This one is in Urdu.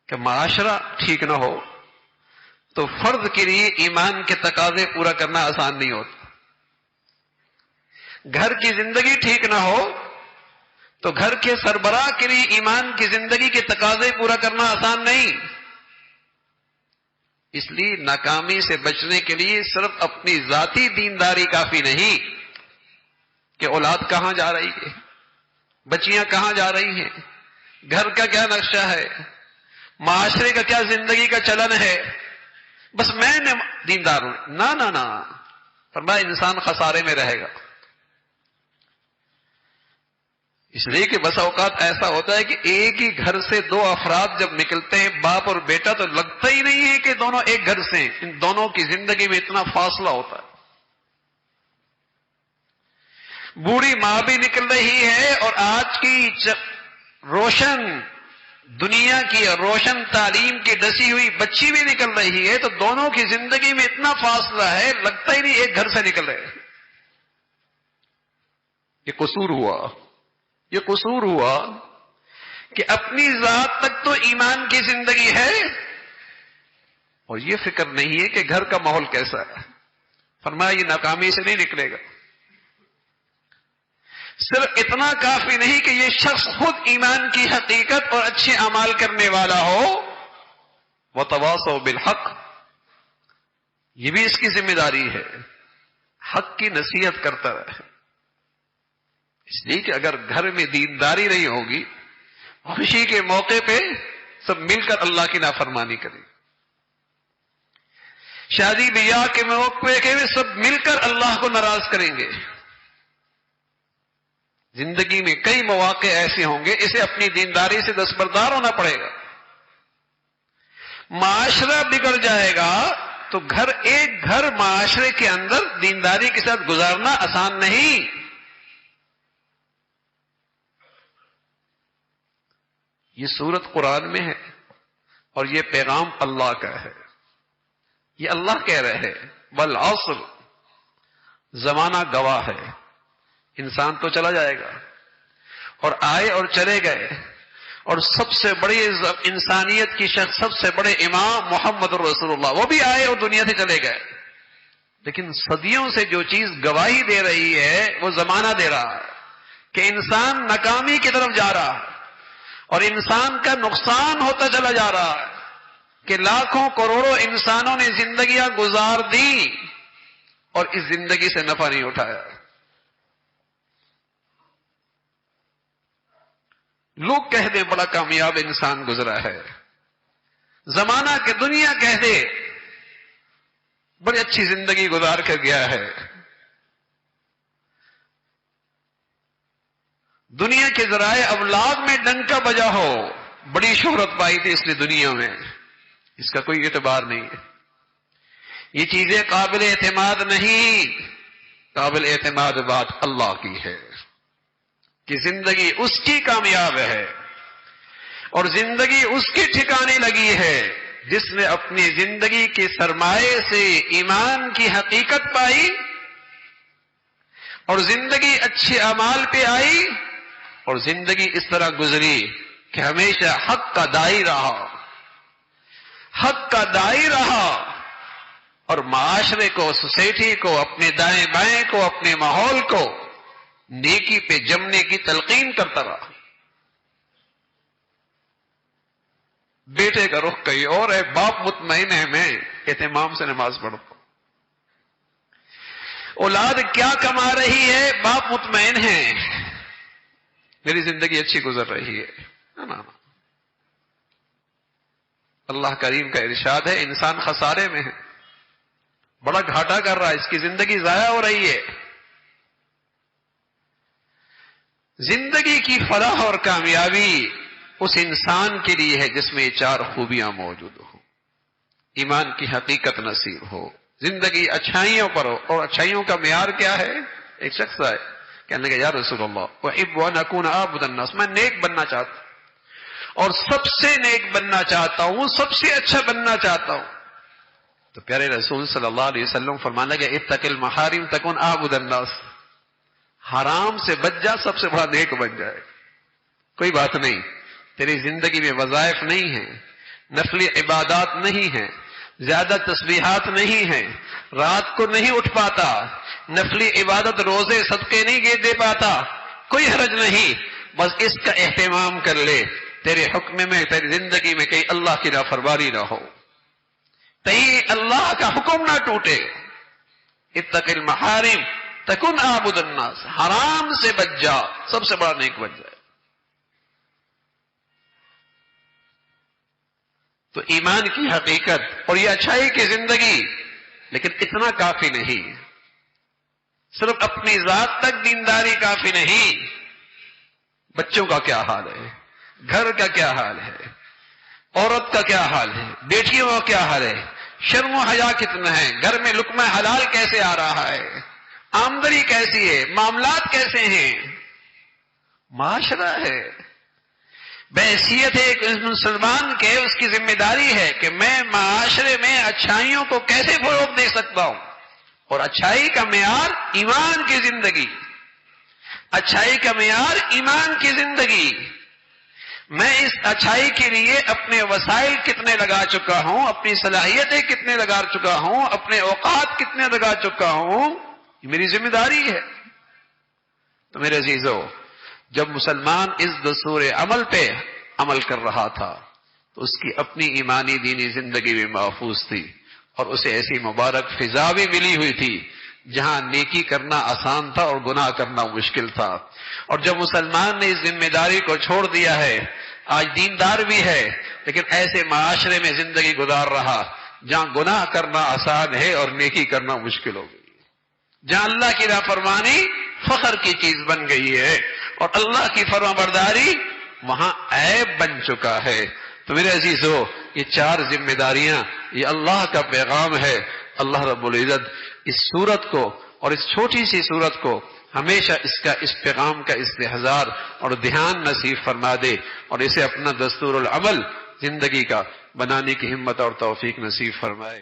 کہ معاشرہ ٹھیک نہ ہو تو فرد کے لیے ایمان کے تقاضے پورا کرنا آسان نہیں ہوتا. گھر کی زندگی ٹھیک نہ ہو تو گھر کے سربراہ کے لیے ایمان کی زندگی کے تقاضے پورا کرنا آسان نہیں. اس لیے ناکامی سے بچنے کے لیے صرف اپنی ذاتی دینداری کافی نہیں کہ اولاد کہاں جا رہی ہے، بچیاں کہاں جا رہی ہیں، گھر کا کیا نقشہ ہے، معاشرے کا کیا زندگی کا چلن ہے، بس میں دیندار ہوں. نہ فرمایا انسان خسارے میں رہے گا. اس لیے کہ بس اوقات ایسا ہوتا ہے کہ ایک ہی گھر سے دو افراد جب نکلتے ہیں، باپ اور بیٹا، تو لگتا ہی نہیں ہے کہ دونوں ایک گھر سے ہیں. ان دونوں کی زندگی میں اتنا فاصلہ ہوتا ہے. بوڑھی ماں بھی نکل رہی ہے اور آج کی روشن دنیا کی روشن تعلیم کی ڈسی ہوئی بچی بھی نکل رہی ہے، تو دونوں کی زندگی میں اتنا فاصلہ ہے، لگتا ہی نہیں ایک گھر سے نکل رہے. یہ قصور ہوا کہ اپنی ذات تک تو ایمان کی زندگی ہے اور یہ فکر نہیں ہے کہ گھر کا ماحول کیسا ہے. فرمایا یہ ناکامی سے نہیں نکلے گا. صرف اتنا کافی نہیں کہ یہ شخص خود ایمان کی حقیقت اور اچھے اعمال کرنے والا ہو، وتواصوا بالحق، یہ بھی اس کی ذمہ داری ہے، حق کی نصیحت کرتا رہے. اس لیے کہ اگر گھر میں دینداری نہیں ہوگی، خوشی کے موقع پہ سب مل کر اللہ کی نافرمانی کریں، شادی بیاہ کے موقع پہ سب مل کر اللہ کو ناراض کریں گے. زندگی میں کئی مواقع ایسے ہوں گے، اسے اپنی دینداری سے دستبردار ہونا پڑے گا. معاشرہ بگڑ جائے گا تو ایک گھر معاشرے کے اندر دینداری کے ساتھ گزارنا آسان نہیں. یہ سورت قرآن میں ہے اور یہ پیغام اللہ کا ہے. یہ اللہ کہہ رہے ہیں والعصر، زمانہ گواہ ہے. انسان تو چلا جائے گا اور آئے اور چلے گئے، اور سب سے بڑی انسانیت کی شخص، سب سے بڑے امام محمد رسول اللہ، وہ بھی آئے اور دنیا سے چلے گئے. لیکن صدیوں سے جو چیز گواہی دے رہی ہے وہ زمانہ دے رہا ہے کہ انسان ناکامی کی طرف جا رہا ہے اور انسان کا نقصان ہوتا چلا جا رہا ہے، کہ لاکھوں کروڑوں انسانوں نے زندگیاں گزار دی اور اس زندگی سے نفع نہیں اٹھایا. لوگ کہہ دیں بڑا کامیاب انسان گزرا ہے، زمانہ کہ دنیا کہہ دے بڑی اچھی زندگی گزار کر گیا ہے. دنیا کے ذرائع ابلاغ میں ڈنکا بجا ہو، بڑی شہرت پائی تھی اس نے دنیا میں، اس کا کوئی اعتبار نہیں ہے. یہ چیزیں قابل اعتماد نہیں. قابل اعتماد بات اللہ کی ہے کہ زندگی اس کی کامیاب ہے اور زندگی اس کی ٹھکانے لگی ہے جس نے اپنی زندگی کے سرمایے سے ایمان کی حقیقت پائی اور زندگی اچھے اعمال پہ آئی اور زندگی اس طرح گزری کہ ہمیشہ حق کا دائی رہا، حق کا دائی رہا، اور معاشرے کو، سوسائٹی کو، اپنے دائیں بائیں کو، اپنے ماحول کو نیکی پہ جمنے کی تلقین کرتا رہا. بیٹے کا رخ کہیں اور ہے، باپ مطمئن ہے میں اہتمام سے نماز پڑھتا ہوں. اولاد کیا کما رہی ہے، باپ مطمئن ہے میری زندگی اچھی گزر رہی ہے. اللہ کریم کا ارشاد ہے انسان خسارے میں ہے، بڑا گھاٹا کر رہا ہے، اس کی زندگی ضائع ہو رہی ہے. زندگی کی فلاح اور کامیابی اس انسان کے لیے ہے جس میں یہ چار خوبیاں موجود ہوں. ایمان کی حقیقت نصیب ہو، زندگی اچھائیوں پر ہو. اور اچھائیوں کا معیار کیا ہے؟ ایک شخص آئے کہنے لگا یا رسول اللہ احب ان اکون اعبد الناس، میں نیک بننا چاہتا ہوں اور سب سے نیک بننا چاہتا ہوں، سب سے اچھا بننا چاہتا ہوں. تو پیارے رسول صلی اللہ علیہ وسلم فرمانے لگے اتق المحارم تکن اعبد الناس، حرام سے بچ جا، سب سے بڑا نیک بن جائے. کوئی بات نہیں، تیری زندگی میں وظائف نہیں ہیں، نفلی عبادات نہیں ہیں، زیادہ تسبیحات نہیں ہیں، رات کو نہیں اٹھ پاتا، نفلی عبادت روزے صدقے نہیں دے پاتا، کوئی حرج نہیں، بس اس کا اہتمام کر لے تیرے حکم میں، تیری زندگی میں کہیں اللہ کی نافرمانی نہ ہو، کہیں اللہ کا حکم نہ ٹوٹے۔ اتق المحارم تکن عابد الناس، حرام سے بچ جا، سب سے بڑا نیک بن جائے۔ تو ایمان کی حقیقت اور یہ اچھائی کی زندگی، لیکن اتنا کافی نہیں، صرف اپنی ذات تک دینداری کافی نہیں، بچوں کا کیا حال ہے، گھر کا کیا حال ہے، عورت کا کیا حال ہے، بیٹیوں کا کیا حال ہے، شرم و حیا کتنا ہے، گھر میں لقمہ حلال کیسے آ رہا ہے، آمدنی کیسی ہے، معاملات کیسے ہیں، معاشرہ ہے۔ بحیثیت ہے ایک مسلمان کے، اس کی ذمہ داری ہے کہ میں معاشرے میں اچھائیوں کو کیسے فروغ دے سکتا ہوں، اور اچھائی کا معیار ایمان کی زندگی، اچھائی کا معیار ایمان کی زندگی۔ میں اس اچھائی کے لیے اپنے وسائل کتنے لگا چکا ہوں، اپنی صلاحیتیں کتنے لگا چکا ہوں، اپنے اوقات کتنے لگا چکا ہوں، یہ میری ذمہ داری ہے۔ تو میرے عزیزو، جب مسلمان اس دستور عمل پہ عمل کر رہا تھا تو اس کی اپنی ایمانی دینی زندگی بھی محفوظ تھی، اور اسے ایسی مبارک فضا بھی ملی ہوئی تھی جہاں نیکی کرنا آسان تھا اور گناہ کرنا مشکل تھا۔ اور جب مسلمان نے اس ذمہ داری کو چھوڑ دیا ہے، آج دیندار بھی ہے لیکن ایسے معاشرے میں زندگی گزار رہا جہاں گناہ کرنا آسان ہے اور نیکی کرنا مشکل ہو گئی، جہاں اللہ کی نافرمانی فخر کی چیز بن گئی ہے اور اللہ کی فرمانبرداری وہاں عیب بن چکا ہے۔ تو میرے عزیزو، یہ چار ذمہ داریاں، یہ اللہ کا پیغام ہے۔ اللہ رب العزت اس صورت کو اور اس چھوٹی سی صورت کو ہمیشہ اس پیغام کا استحضار اور دھیان نصیب فرما دے، اور اسے اپنا دستور العمل زندگی کا بنانے کی ہمت اور توفیق نصیب فرمائے۔